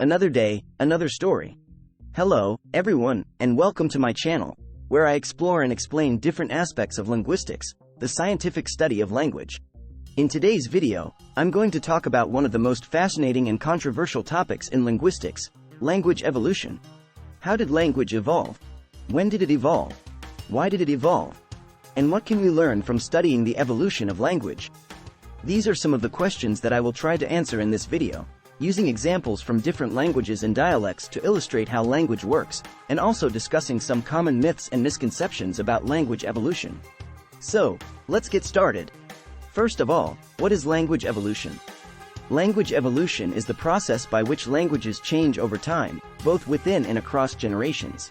Another day, another story. Hello, everyone, and welcome to my channel, where I explore and explain different aspects of linguistics, the scientific study of language. In today's video, I'm going to talk about one of the most fascinating and controversial topics in linguistics, language evolution. How did language evolve? When did it evolve? Why did it evolve? And what can we learn from studying the evolution of language? These are some of the questions that I will try to answer in this video, using examples from different languages and dialects to illustrate how language works, and also discussing some common myths and misconceptions about language evolution. So, let's get started. First of all, what is language evolution? Language evolution is the process by which languages change over time, both within and across generations.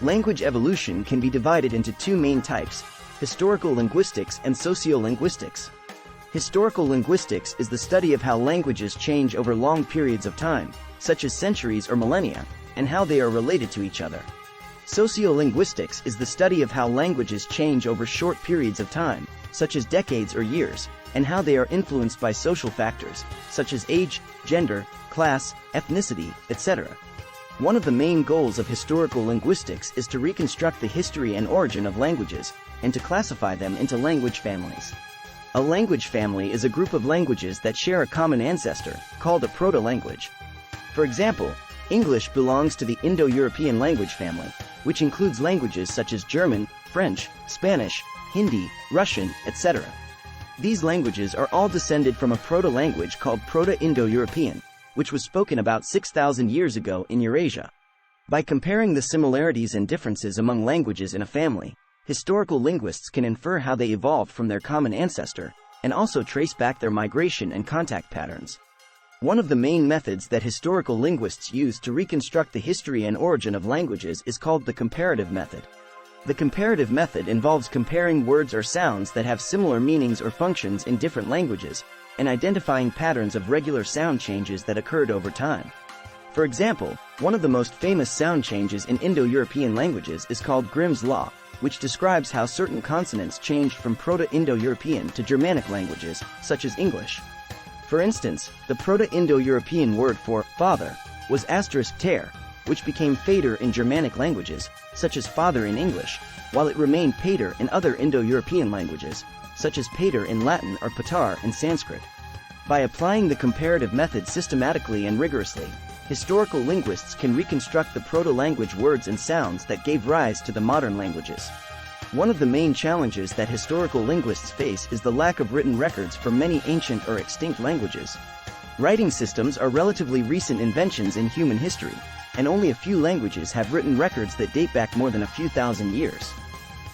Language evolution can be divided into two main types: historical linguistics and sociolinguistics. Historical linguistics is the study of how languages change over long periods of time, such as centuries or millennia, and how they are related to each other. Sociolinguistics is the study of how languages change over short periods of time, such as decades or years, and how they are influenced by social factors, such as age, gender, class, ethnicity, etc. One of the main goals of historical linguistics is to reconstruct the history and origin of languages, and to classify them into language families. A language family is a group of languages that share a common ancestor, called a proto-language. For example, English belongs to the Indo-European language family, which includes languages such as German, French, Spanish, Hindi, Russian, etc. These languages are all descended from a proto-language called Proto-Indo-European, which was spoken about 6,000 years ago in Eurasia. By comparing the similarities and differences among languages in a family, historical linguists can infer how they evolved from their common ancestor, and also trace back their migration and contact patterns. One of the main methods that historical linguists use to reconstruct the history and origin of languages is called the comparative method. The comparative method involves comparing words or sounds that have similar meanings or functions in different languages, and identifying patterns of regular sound changes that occurred over time. For example, one of the most famous sound changes in Indo-European languages is called Grimm's Law, which describes how certain consonants changed from Proto-Indo-European to Germanic languages, such as English. For instance, the Proto-Indo-European word for father was *ter, which became fader in Germanic languages, such as father in English, while it remained pater in other Indo-European languages, such as pater in Latin or patar in Sanskrit. By applying the comparative method systematically and rigorously, historical linguists can reconstruct the proto-language words and sounds that gave rise to the modern languages. One of the main challenges that historical linguists face is the lack of written records for many ancient or extinct languages. Writing systems are relatively recent inventions in human history, and only a few languages have written records that date back more than a few thousand years.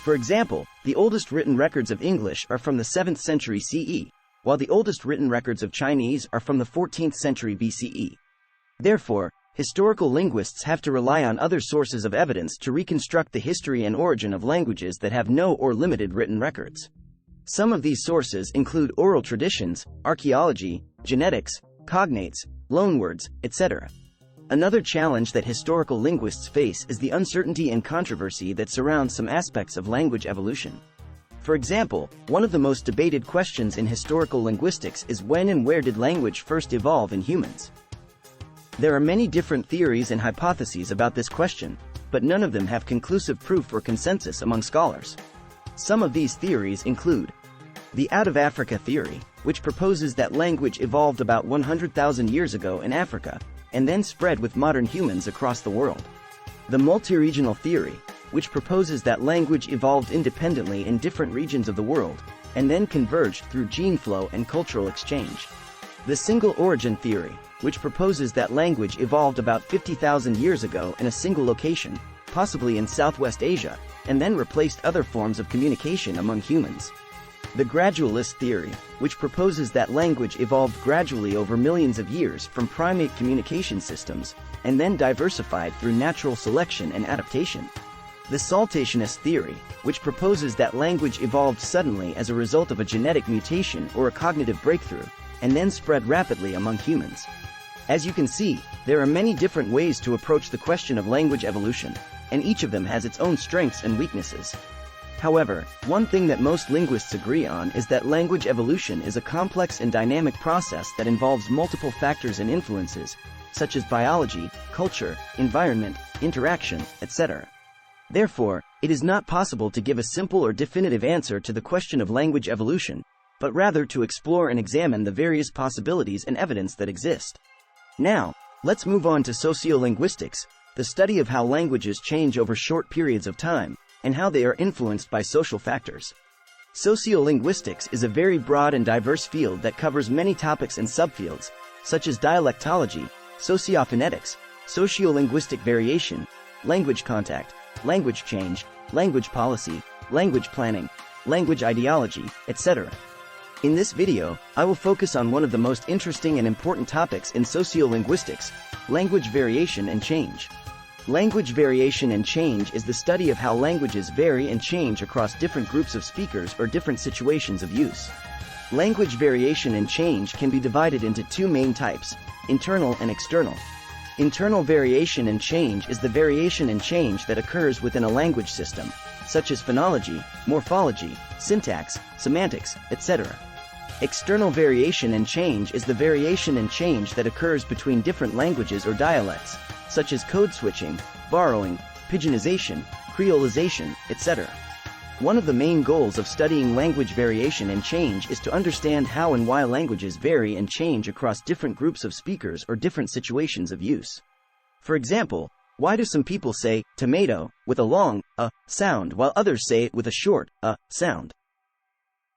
For example, the oldest written records of English are from the 7th century CE, while the oldest written records of Chinese are from the 14th century BCE. Therefore, historical linguists have to rely on other sources of evidence to reconstruct the history and origin of languages that have no or limited written records. Some of these sources include oral traditions, archaeology, genetics, cognates, loanwords, etc. Another challenge that historical linguists face is the uncertainty and controversy that surrounds some aspects of language evolution. For example, one of the most debated questions in historical linguistics is when and where did language first evolve in humans? There are many different theories and hypotheses about this question, but none of them have conclusive proof or consensus among scholars. Some of these theories include the out-of-Africa theory, which proposes that language evolved about 100,000 years ago in Africa, and then spread with modern humans across the world. The multi-regional theory, which proposes that language evolved independently in different regions of the world, and then converged through gene flow and cultural exchange. The single origin theory, which proposes that language evolved about 50,000 years ago in a single location, possibly in Southwest Asia, and then replaced other forms of communication among humans. The gradualist theory, which proposes that language evolved gradually over millions of years from primate communication systems, and then diversified through natural selection and adaptation. The saltationist theory, which proposes that language evolved suddenly as a result of a genetic mutation or a cognitive breakthrough, and then spread rapidly among humans. As you can see, there are many different ways to approach the question of language evolution, and each of them has its own strengths and weaknesses. However, one thing that most linguists agree on is that language evolution is a complex and dynamic process that involves multiple factors and influences, such as biology, culture, environment, interaction, etc. Therefore, it is not possible to give a simple or definitive answer to the question of language evolution, but rather to explore and examine the various possibilities and evidence that exist. Now, let's move on to sociolinguistics, the study of how languages change over short periods of time, and how they are influenced by social factors. Sociolinguistics is a very broad and diverse field that covers many topics and subfields, such as dialectology, sociophonetics, sociolinguistic variation, language contact, language change, language policy, language planning, language ideology, etc. In this video, I will focus on one of the most interesting and important topics in sociolinguistics, language variation and change. Language variation and change is the study of how languages vary and change across different groups of speakers or different situations of use. Language variation and change can be divided into two main types, internal and external. Internal variation and change is the variation and change that occurs within a language system, such as phonology, morphology, syntax, semantics, etc. External variation and change is the variation and change that occurs between different languages or dialects, such as code switching, borrowing, pidginization, creolization, etc. One of the main goals of studying language variation and change is to understand how and why languages vary and change across different groups of speakers or different situations of use. For example, why do some people say tomato with a long sound while others say it with a short sound?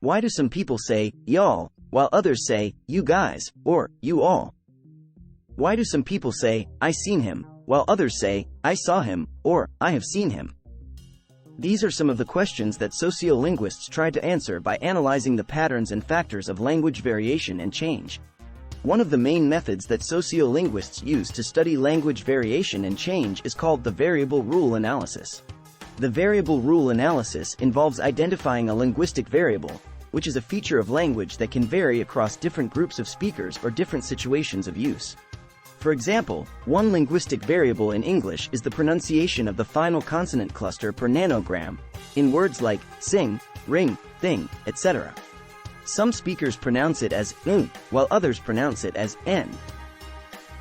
Why do some people say y'all while others say you guys or you all? Why do some people say I seen him while others say I saw him or I have seen him? These are some of the questions that sociolinguists try to answer by analyzing the patterns and factors of language variation and change. One of the main methods that sociolinguists use to study language variation and change is called the variable rule analysis. The variable rule analysis involves identifying a linguistic variable, which is a feature of language that can vary across different groups of speakers or different situations of use. For example, one linguistic variable in English is the pronunciation of the final consonant cluster per nanogram, in words like sing, ring, thing, etc. Some speakers pronounce it as n, while others pronounce it as n.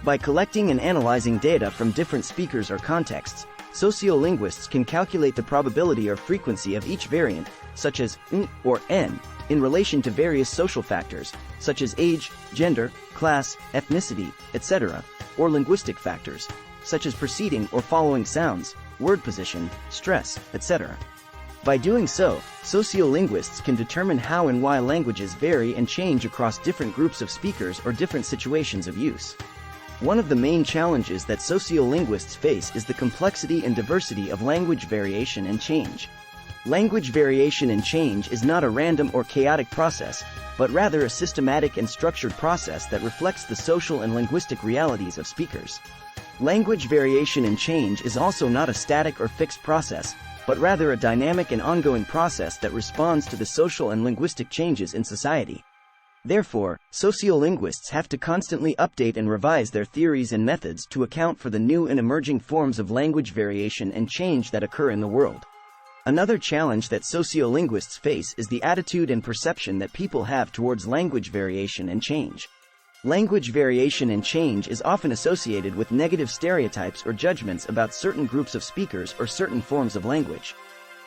By collecting and analyzing data from different speakers or contexts, sociolinguists can calculate the probability or frequency of each variant, such as n or n, in relation to various social factors, such as age, gender, class, ethnicity, etc., or linguistic factors, such as preceding or following sounds, word position, stress, etc. By doing so, sociolinguists can determine how and why languages vary and change across different groups of speakers or different situations of use. One of the main challenges that sociolinguists face is the complexity and diversity of language variation and change. Language variation and change is not a random or chaotic process, but rather a systematic and structured process that reflects the social and linguistic realities of speakers. Language variation and change is also not a static or fixed process, but rather a dynamic and ongoing process that responds to the social and linguistic changes in society. Therefore, sociolinguists have to constantly update and revise their theories and methods to account for the new and emerging forms of language variation and change that occur in the world. Another challenge that sociolinguists face is the attitude and perception that people have towards language variation and change. Language variation and change is often associated with negative stereotypes or judgments about certain groups of speakers or certain forms of language.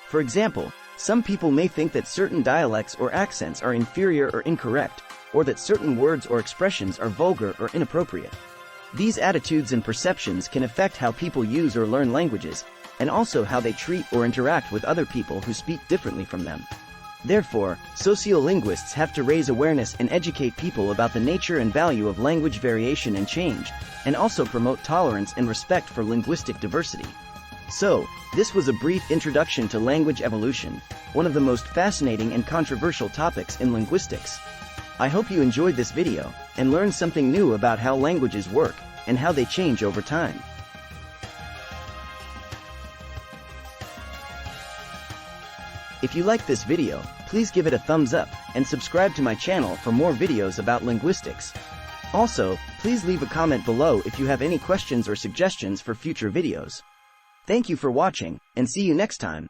For example, some people may think that certain dialects or accents are inferior or incorrect, or that certain words or expressions are vulgar or inappropriate. These attitudes and perceptions can affect how people use or learn languages, and also how they treat or interact with other people who speak differently from them. Therefore, sociolinguists have to raise awareness and educate people about the nature and value of language variation and change, and also promote tolerance and respect for linguistic diversity. So, this was a brief introduction to language evolution, one of the most fascinating and controversial topics in linguistics. I hope you enjoyed this video, and learned something new about how languages work, and how they change over time. If you liked this video, please give it a thumbs up, and subscribe to my channel for more videos about linguistics. Also, please leave a comment below if you have any questions or suggestions for future videos. Thank you for watching, and see you next time.